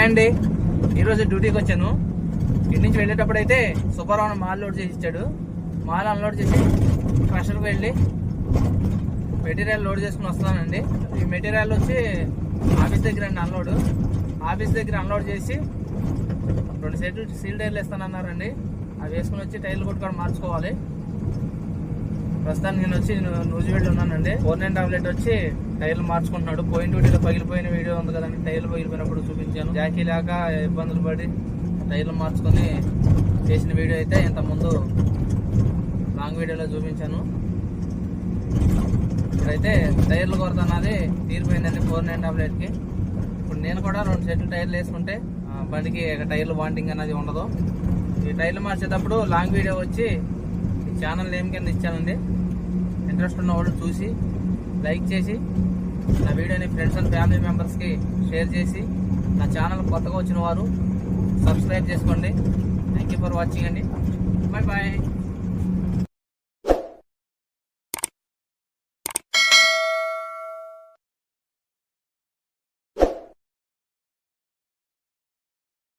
Hi అండి, ఈరోజు డ్యూటీకి వచ్చాను. ఇంటి నుంచి వెళ్ళేటప్పుడు అయితే సూపర్వాన్ మాల్ లోడ్ చేసి ఇచ్చాడు. మాల్ అన్లోడ్ చేసి క్రషర్కి వెళ్ళి మెటీరియల్ లోడ్ చేసుకుని వస్తున్నానండి. ఈ మెటీరియల్ వచ్చి ఆఫీస్ దగ్గర అండి అన్లోడ్. ఆఫీస్ దగ్గర అన్లోడ్ చేసి 2 సెట్లు సీల్ టైర్లు వేస్తానన్నారండి. అవి వేసుకుని వచ్చి టైర్లు కొట్టుకొని మార్చుకోవాలి. ప్రస్తుతానికి నేను వచ్చి నూజివేడ్లో ఉన్నానండి. 4-9 టాబ్లెట్ వచ్చి టైర్లు మార్చుకుంటున్నాడు. పోయిన డ్యూటీలో పగిలిపోయిన వీడియో ఉంది కదండి, టైర్లు పగిలిపోయినప్పుడు చూపించాను. జాకీ లేక ఇబ్బందులు పడి టైర్లు మార్చుకొని చేసిన వీడియో అయితే ఇంతకుముందు లాంగ్ వీడియోలో చూపించాను. ఇప్పుడైతే టైర్లు కొరత అన్నది తీరిపోయిందండి 4-9 టాబ్లెట్కి. ఇప్పుడు నేను కూడా 2 సెట్లు టైర్లు వేసుకుంటే బండికి టైర్లు వాంటింగ్ అనేది ఉండదు. ఈ టైర్లు మార్చేటప్పుడు లాంగ్ వీడియో వచ్చి ఈ ఛానల్ నేమ్ కింద ఇచ్చానండి. ఇంట్రెస్ట్ ఉన్న వాళ్ళు చూసి లైక్ చేసి నా వీడియోని ఫ్రెండ్స్ అండ్ ఫ్యామిలీ మెంబర్స్కి షేర్ చేసి నా ఛానల్ కొత్తగా వచ్చిన వారు సబ్స్క్రైబ్ చేసుకోండి. థ్యాంక్ యూ ఫర్ వాచింగ్ అండి. Bye bye.